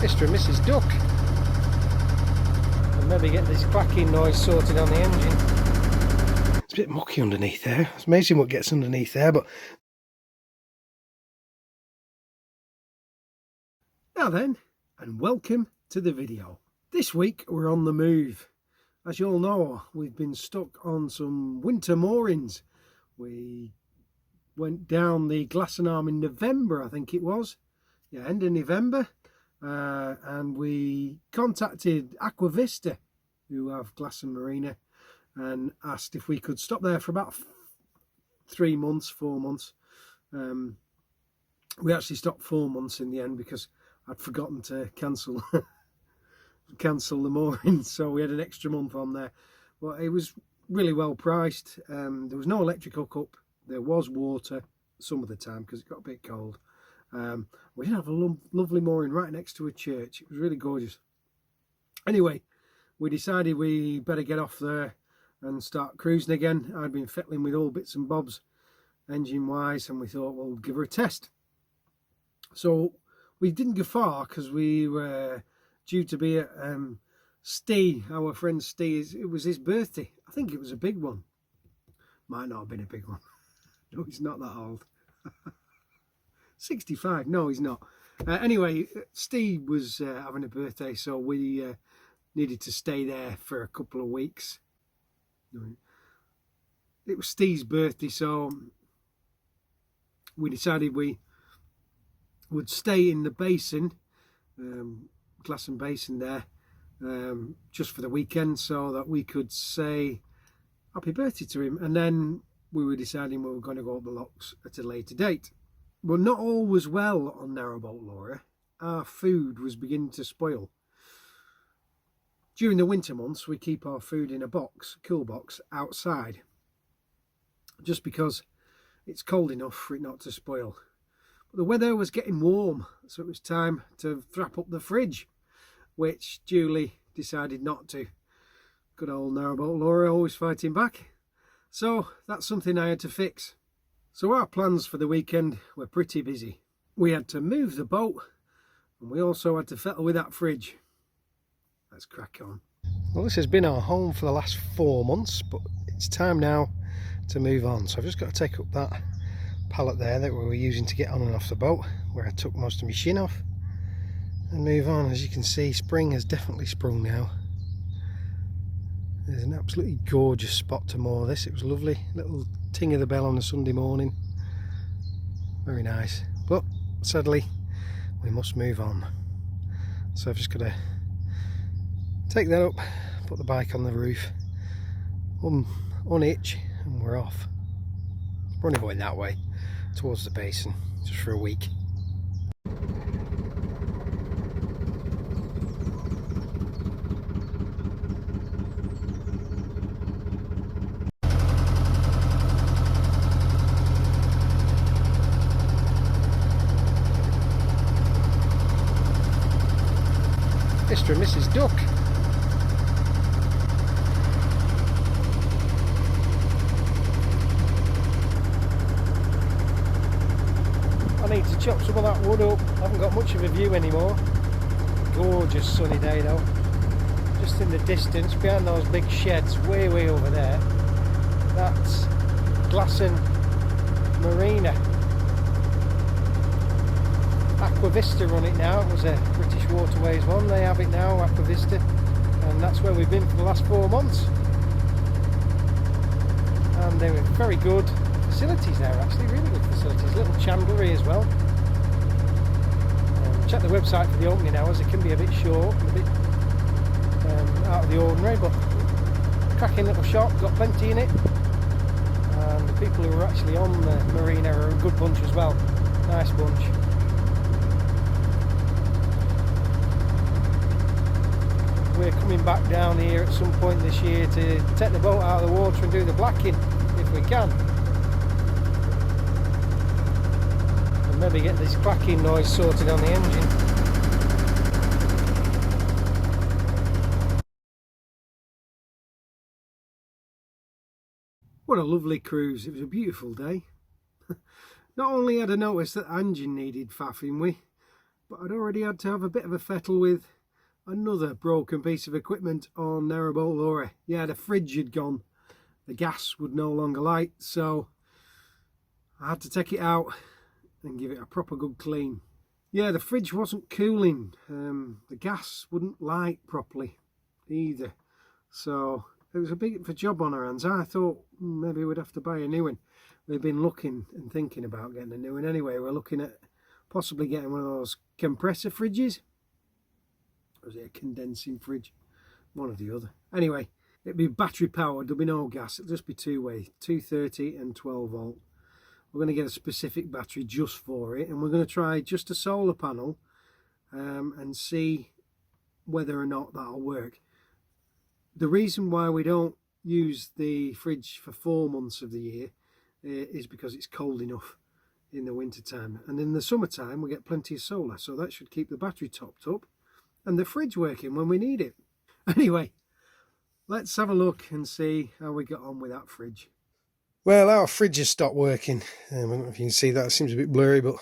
Mr. and Mrs. Duck. And maybe get this clacking noise sorted on the engine. It's a bit mucky underneath there. It's amazing what gets underneath there, but now then, and welcome to the video. This week we're on the move. As you all know, we've been stuck on some winter moorings. We went down the Glassenarm in November, I think it was. Yeah, end of November. And we contacted Aquavista, who have Glassen Marina, and asked if we could stop there for about 3 months, 4 months. We actually stopped 4 months in the end because I'd forgotten to cancel the moorings, so we had an extra month on there. But it was really well priced. There was no electric hookup. There was water some of the time because it got a bit cold. We did have a lovely mooring right next to a church. It was really gorgeous. Anyway, we decided we better get off there and start cruising again. I'd been fettling with all bits and bobs engine wise, and we thought we'll give her a test. So we didn't go far because we were due to be at Steve, our friend Steve. It was his birthday. I think it was a big one. Might not have been a big one. No, he's not that old. 65. No, he's not. Anyway, Steve was having a birthday, so we needed to stay there for a couple of weeks. It was Steve's birthday, so we decided we would stay in the basin, Glassen Basin there, just for the weekend, so that we could say happy birthday to him. And then we were deciding we were going to go up the locks at a later date. Well, not all was well on Narrowboat, Laura. Our food was beginning to spoil. During the winter months, we keep our food in a box, cool box, outside, just because it's cold enough for it not to spoil. But the weather was getting warm, so it was time to wrap up the fridge, which Julie decided not to. Good old Narrowboat Laura, always fighting back. So that's something I had to fix. So our plans for the weekend were pretty busy. We had to move the boat, and we also had to fettle with that fridge. Let's crack on. Well, this has been our home for the last 4 months, but it's time now to move on. So I've just got to take up that pallet there that we were using to get on and off the boat, where I took most of my shin off, and move on. As you can see, spring has definitely sprung now. There's an absolutely gorgeous spot to moor this. It was lovely, little ting of the bell on a Sunday morning. Very nice, but sadly we must move on. So I've just got to take that up, put the bike on the roof, unhitch, and we're off. We're only going that way towards the basin just for a week. Mr. and Mrs. Duck. I need to chop some of that wood up. I haven't got much of a view anymore. Gorgeous sunny day though. Just in the distance, behind those big sheds, way over there, that's Glassen Marina. Aquavista run it now. It was a British Waterways one. They have it now, Aquavista, and that's where we've been for the last 4 months. And they were very good facilities there, actually, really good facilities. Little chandlery as well. Check the website for the opening hours. It can be a bit short, a bit out of the ordinary, but cracking little shop, got plenty in it. And the people who are actually on the marina are a good bunch as well. Nice bunch. We're coming back down here at some point this year to take the boat out of the water and do the blacking if we can, and maybe get this clacking noise sorted on the engine. What a lovely cruise. It was a beautiful day. Not only had I noticed that the engine needed faffing with, but I'd already had to have a bit of a fettle with another broken piece of equipment on Narrowboat lorry. Yeah, the fridge had gone, the gas would no longer light, so I had to take it out and give it a proper good clean. Yeah, the fridge wasn't cooling, the gas wouldn't light properly either, so it was a bit of a job on our hands. I thought maybe we'd have to buy a new one. We've been looking and thinking about getting a new one anyway. We're looking at possibly getting one of those compressor fridges. Or is it a condensing fridge? One or the other. Anyway, it'd be battery powered, there'll be no gas, it'll just be two-way, 230 and 12 volt. We're going to get a specific battery just for it, and we're going to try just a solar panel and see whether or not that'll work. The reason why we don't use the fridge for 4 months of the year is because it's cold enough in the winter time, and in the summertime we get plenty of solar, so that should keep the battery topped up and the fridge working when we need it. Anyway, let's have a look and see how we got on with that fridge. Well, our fridge has stopped working. I don't know if you can see that, it seems a bit blurry, but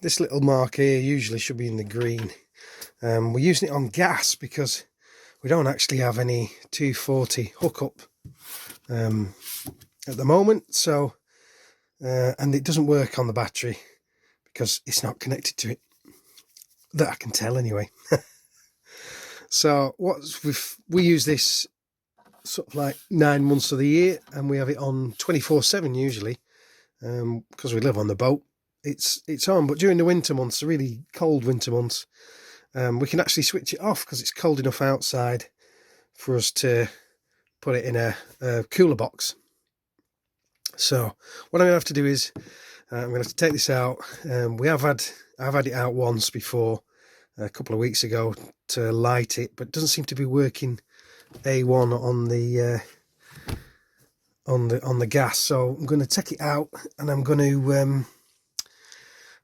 this little mark here usually should be in the green. We're using it on gas because we don't actually have any 240 hookup at the moment, so and it doesn't work on the battery because it's not connected to it, that I can tell anyway. So we use this sort of like 9 months of the year, and we have it on 24/7 usually, because we live on the boat. It's on, but during the winter months, the really cold winter months, we can actually switch it off because it's cold enough outside for us to put it in a cooler box. So what I'm going to have to do is I'm going to have to take this out. I've had it out once before, a couple of weeks ago, to light it, but it doesn't seem to be working A1 on the gas. So I'm going to take it out, and I'm going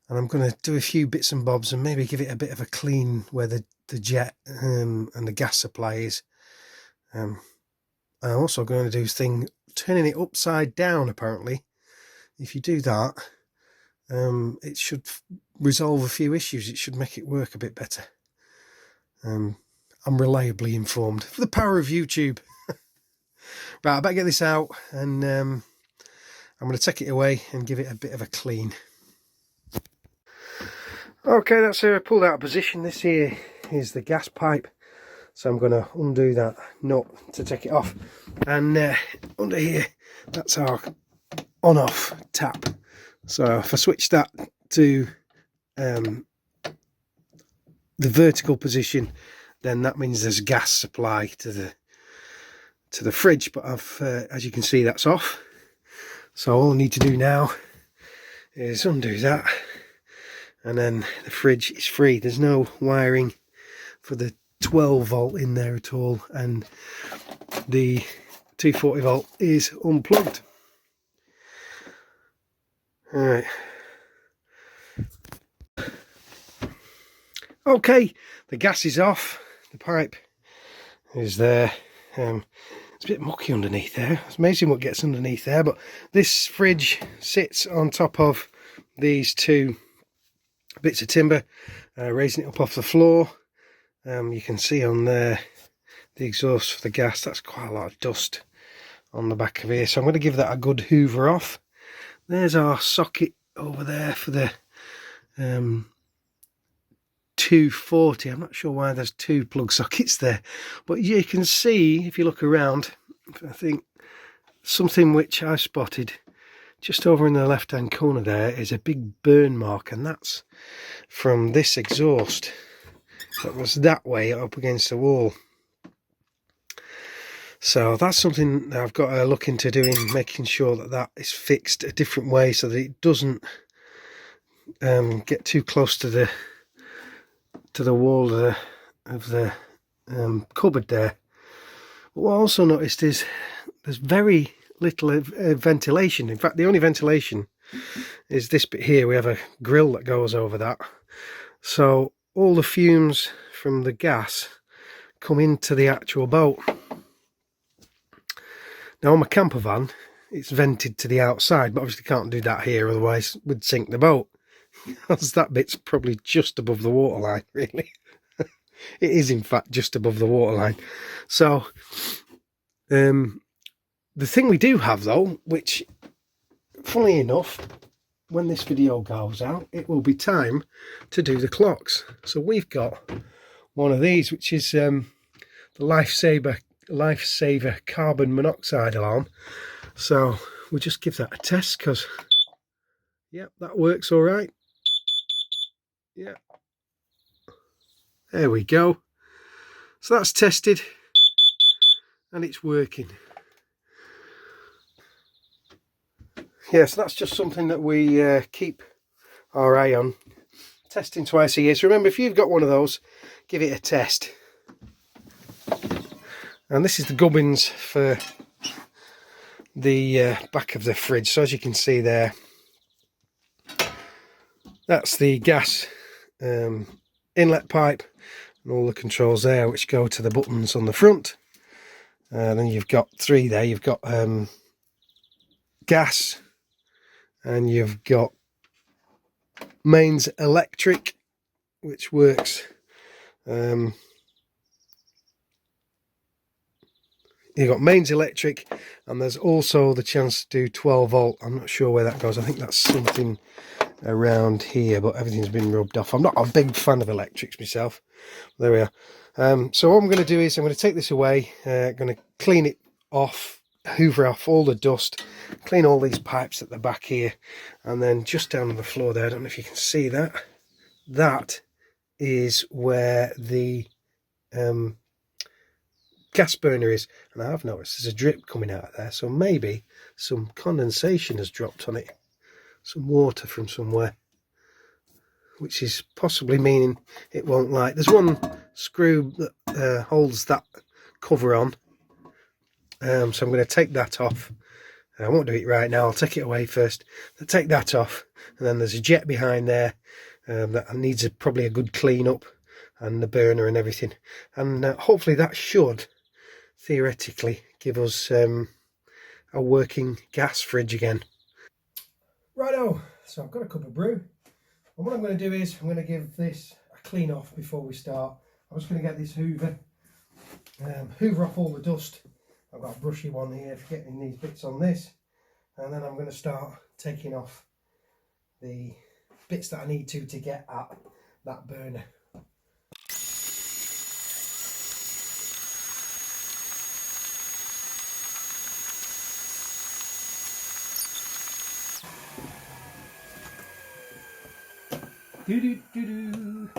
to do a few bits and bobs and maybe give it a bit of a clean where the jet and the gas supply is. I'm also going to do this thing, turning it upside down. Apparently, if you do that, it should resolve a few issues. It should make it work a bit better. I'm reliably informed for the power of YouTube. Right, I better get this out, and I'm going to take it away and give it a bit of a clean. Okay, that's here. I pulled out of position. This here is the gas pipe, so I'm going to undo that nut to take it off, and under here, that's our on-off tap. So if I switch that to the vertical position, then that means there's gas supply to the fridge. But as you can see, that's off. So all I need to do now is undo that, and then the fridge is free. There's no wiring for the 12 volt in there at all, and the 240 volt is unplugged. All right. Okay, the gas is off. The pipe is there. It's a bit mucky underneath there. It's amazing what gets underneath there, but this fridge sits on top of these two bits of timber, raising it up off the floor. You can see on there the exhaust for the gas. That's quite a lot of dust on the back of here, so I'm going to give that a good hoover off. There's our socket over there for the 240. I'm not sure why there's two plug sockets there, but you can see, if you look around, I think something which I spotted just over in the left hand corner there is a big burn mark, and that's from this exhaust that was that way up against the wall. So that's something that I've got to look into doing, making sure that that is fixed a different way so that it doesn't get too close to the wall of the cupboard there. But what I also noticed is there's very little ventilation. In fact, the only ventilation is this bit here. We have a grill that goes over that, so all the fumes from the gas come into the actual boat. Now on my camper van, it's vented to the outside, but obviously can't do that here, otherwise we'd sink the boat because that bit's probably just above the waterline, really. It is, in fact, just above the waterline. So, the thing we do have, though, which, funnily enough, when this video goes out, it will be time to do the clocks. So we've got one of these, which is the Lifesaver carbon monoxide alarm. So we'll just give that a test, because, yeah, that works all right. Yeah. There we go. So that's tested and it's working. Yeah, so that's just something that we keep our eye on. Testing twice a year. So remember, if you've got one of those, give it a test. And this is the gubbins for the back of the fridge. So as you can see there, that's the gas inlet pipe and all the controls there, which go to the buttons on the front. Then you've got three there. You've got gas, and you've got mains electric, which works. You've got mains electric, and there's also the chance to do 12 volt. I'm not sure where that goes. I think that's something around here, but everything's been rubbed off. I'm not a big fan of electrics myself. There we are. So what I'm going to do is I'm going to take this away, going to clean it off, hoover off all the dust, clean all these pipes at the back here, and then just down on the floor there, I don't know if you can see that, that is where the gas burner is, and I have noticed there's a drip coming out of there, so maybe some condensation has dropped on it, some water from somewhere, which is possibly meaning it won't light. There's one screw that holds that cover on, so I'm going to take that off. I won't do it right now, I'll take it away first. I'll take that off, and then there's a jet behind there that needs probably a good clean up, and the burner and everything, and hopefully that should theoretically give us a working gas fridge again. Righto, so I've got a cup of brew, and what I'm going to do is I'm going to give this a clean off before we start. I'm just going to get this hoover off all the dust. I've got a brushy one here for getting these bits on this, and then I'm going to start taking off the bits that I need to get at that burner. Do do do do.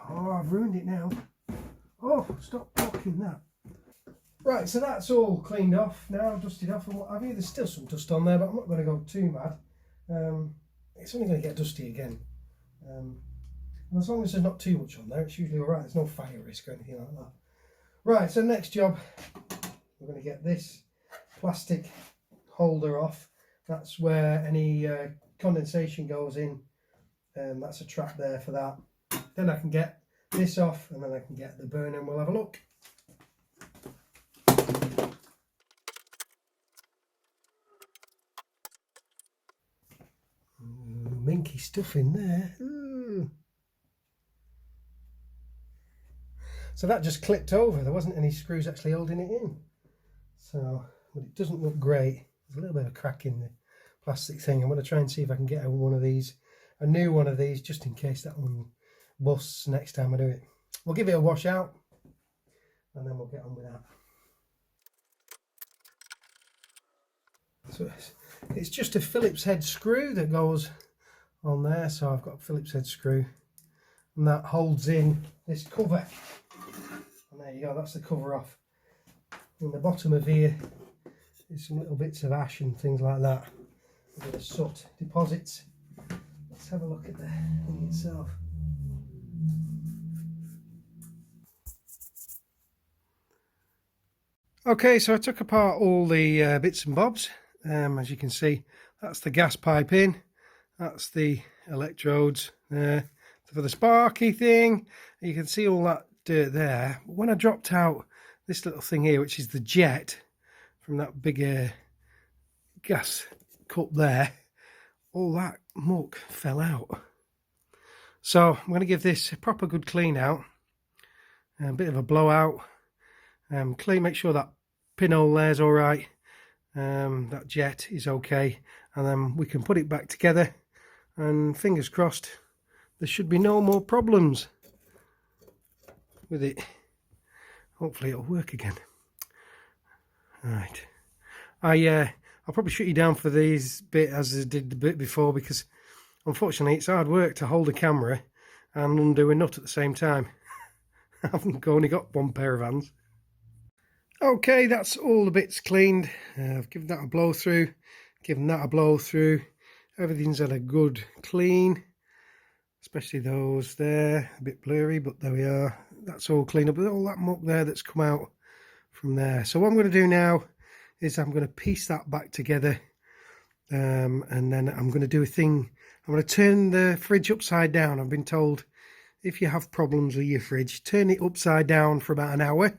Oh, I've ruined it now. Oh, stop blocking that. Right, so that's all cleaned off now, dusted off and what have you. There's still some dust on there, but I'm not going to go too mad. It's only going to get dusty again. And as long as there's not too much on there, it's usually alright. There's no fire risk or anything like that. Right, so next job, we're going to get this plastic holder off. That's where any condensation goes in. That's a trap there for that. Then I can get this off, and then I can get the burner, and we'll have a look. Ooh, minky stuff in there. Ooh. So that just clipped over. There wasn't any screws actually holding it in. So, but it doesn't look great. There's a little bit of a crack in the plastic thing. I'm going to try and see if I can get one of these, a new one of these, just in case that one busts next time I do it. We'll give it a wash out, and then we'll get on with that. So it's just a Phillips head screw that goes on there. So I've got a Phillips head screw, and that holds in this cover. And there you go, that's the cover off. In the bottom of here is some little bits of ash and things like that. A bit of soot deposits. Let's have a look at the thing itself. Okay, so I took apart all the bits and bobs. As you can see, that's the gas pipe in. That's the electrodes for the sparky thing. You can see all that dirt there. But when I dropped out this little thing here, which is the jet, from that big gas cup there, all that muck fell out. So I'm going to give this a proper good clean out, a bit of a blowout, clean, make sure that pinhole there's all right, that jet is okay, and then we can put it back together, and fingers crossed there should be no more problems with it. Hopefully it'll work again. Right, I'll probably shut you down for these bit as I did the bit before, because unfortunately it's hard work to hold a camera and undo a nut at the same time. I've only got one pair of hands. Okay, that's all the bits cleaned. I've given that a blow through, given that a blow through. Everything's had a good clean, especially those there, a bit blurry, but there we are. That's all cleaned up with all that muck there that's come out from there. So what I'm going to do now is I'm going to piece that back together, and then I'm going to do a thing. I'm going to turn the fridge upside down. I've been told if you have problems with your fridge, turn it upside down for about an hour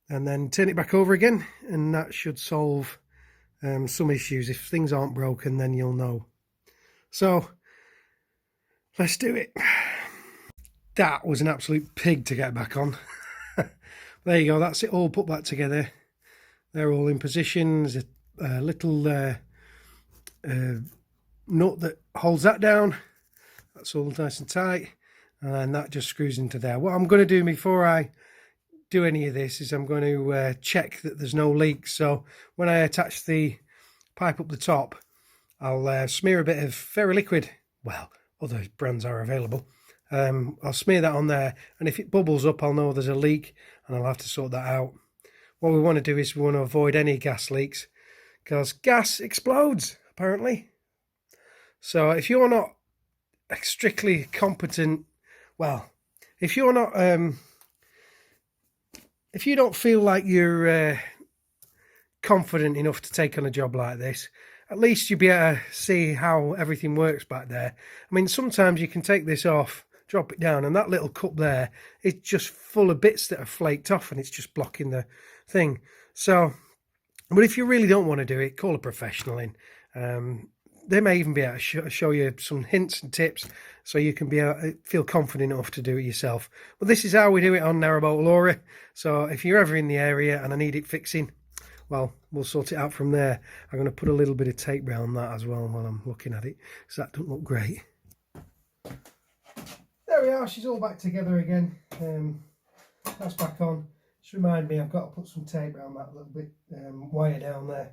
and then turn it back over again, and that should solve some issues. If things aren't broken, then you'll know. So let's do it. That was an absolute pig to get back on. There you go, that's it all put back together. They're all in position. There's a little nut that holds that down. That's all nice and tight, and then that just screws into there. What I'm going to do before I do any of this is I'm going to check that there's no leaks. So when I attach the pipe up the top, I'll smear a bit of ferroliquid. Well, other brands are available. I'll smear that on there, and if it bubbles up, I'll know there's a leak, and I'll have to sort that out. What we want to do is we want to avoid any gas leaks, because gas explodes, apparently. So if you're not strictly competent, well, if you're not, if you don't feel like you're confident enough to take on a job like this, at least you'll be able to see how everything works back there. I mean, sometimes you can take this off, drop it down, and that little cup there is just full of bits that are flaked off, and it's just blocking the thing. So, but if you really don't want to do it, call a professional in. They may even be able to show you some hints and tips, so you can be able to feel confident enough to do it yourself. But this is how we do it on Narrowboat Laura. So if you're ever in the area and I need it fixing, well, we'll sort it out from there. I'm going to put a little bit of tape around that as well while I'm looking at it, so that doesn't look great. There we are, she's all back together again. That's back on. Just remind me, I've got to put some tape around that little bit wire down there.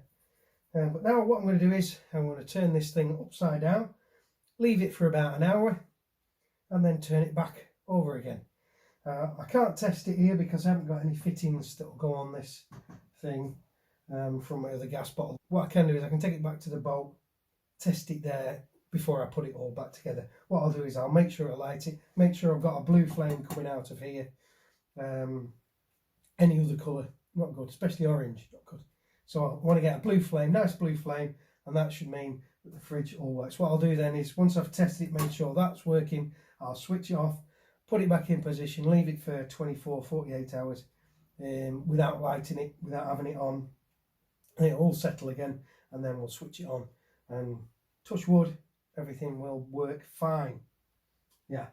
But now what I'm going to do is I'm going to turn this thing upside down, leave it for about an hour, and then turn it back over again. I can't test it here because I haven't got any fittings that will go on this thing from my other gas bottle. What I can do is I can take it back to the boat, test it there before I put it all back together. What I'll do is I'll make sure I light it, make sure I've got a blue flame coming out of here. Any other colour, not good, especially orange, not good. So I want to get a blue flame, nice blue flame, and that should mean that the fridge all works. What I'll do then is, once I've tested it, made sure that's working, I'll switch it off, put it back in position, leave it for 24, 48 hours without lighting it, without having it on, and it'll all settle again, and then we'll switch it on. And touch wood, everything will work fine. Yeah.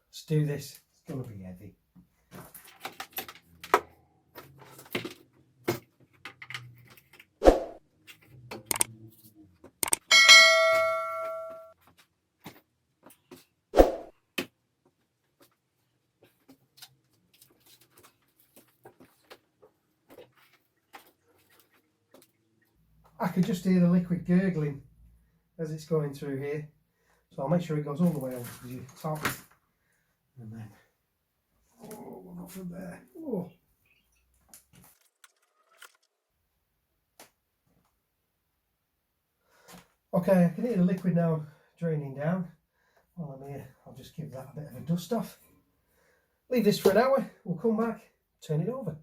Let's do this. It's going to be heavy. I could just hear the liquid gurgling as it's going through here, so I'll make sure it goes all the way over to the top, and then we'll go from there. Oh. Okay, I can hear the liquid now draining down. While I'm here, I'll just give that a bit of a dust off. Leave this for an hour, we'll come back, turn it over.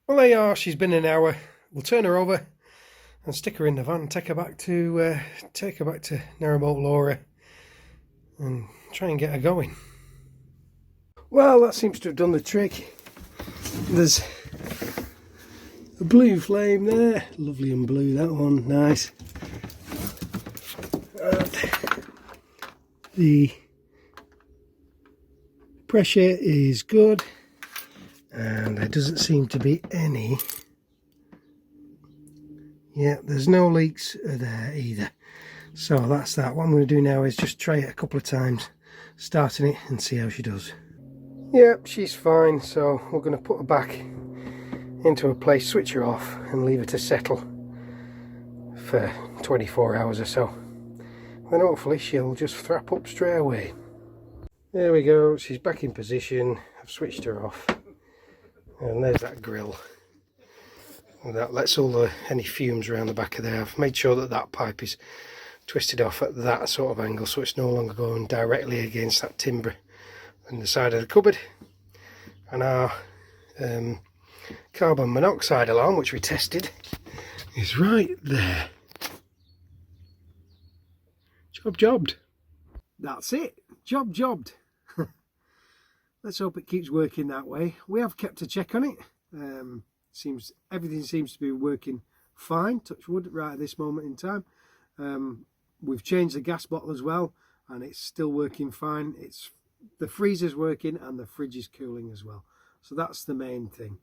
Well, there you are, she's been an hour. We'll turn her over and stick her in the van and take her back to Narrowboat Laura and try and get her going. Well, that seems to have done the trick. There's a blue flame there, lovely and blue, that one, nice. And the pressure is good, and there doesn't seem to be any. Yeah, there's no leaks there either. So that's that. What I'm going to do now is just try it a couple of times, starting it, and see how she does. Yep, she's fine, so we're going to put her back into a place, switch her off, and leave her to settle for 24 hours or so. Then hopefully she'll just thrap up straight away. There we go, she's back in position. I've switched her off, and there's that grill. And that lets all any fumes around the back of there. I've made sure that that pipe is twisted off at that sort of angle, so it's no longer going directly against that timber on the side of the cupboard. And our carbon monoxide alarm, which we tested, is right there. Job jobbed. That's it. Job jobbed. Let's hope it keeps working that way. We have kept a check on it. Everything seems to be working fine, touch wood, right at this moment in time. We've changed the gas bottle as well, and it's still working fine. The freezer's working and the fridge is cooling as well, so that's the main thing.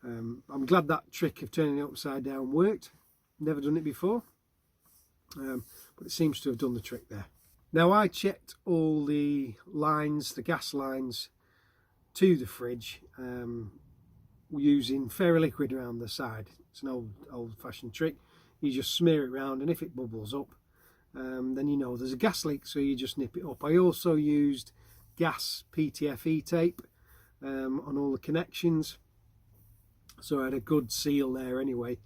I'm glad that trick of turning it upside down worked. Never done it before, but it seems to have done the trick there. Now, I checked all the lines, the gas lines to the fridge, using fairy liquid around the side. It's an old-fashioned trick. You just smear it around, and if it bubbles up, then you know there's a gas leak, so you just nip it up. I also used gas PTFE tape on all the connections, so I had a good seal there anyway,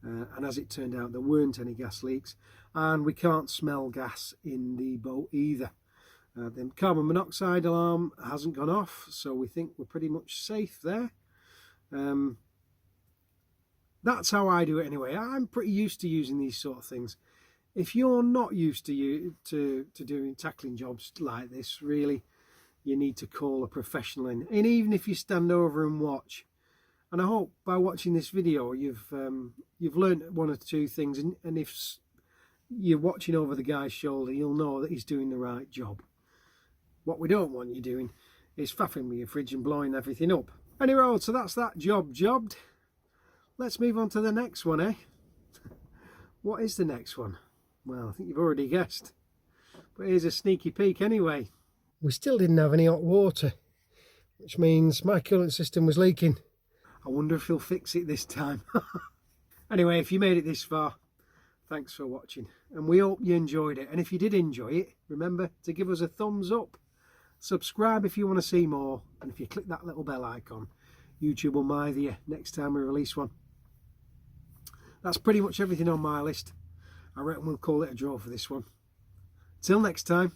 and as it turned out, there weren't any gas leaks, and we can't smell gas in the boat either. The carbon monoxide alarm hasn't gone off, so we think we're pretty much safe there. That's how I do it anyway. I'm pretty used to using these sort of things. If you're not used to tackling jobs like this, really, you need to call a professional in. And even if you stand over and watch, and I hope by watching this video you've learned one or two things, and if you're watching over the guy's shoulder, you'll know that he's doing the right job. What we don't want you doing is faffing with your fridge and blowing everything up. Anyway, so that's that job jobbed. Let's move on to the next one, eh? What is the next one? Well, I think you've already guessed. But here's a sneaky peek anyway. We still didn't have any hot water, which means my coolant system was leaking. I wonder if he'll fix it this time. Anyway, if you made it this far, thanks for watching. And we hope you enjoyed it. And if you did enjoy it, remember to give us a thumbs up. Subscribe if you want to see more, and if you click that little bell icon, YouTube will mither you next time we release one. That's pretty much everything on my list. I reckon we'll call it a draw for this one. Till next time.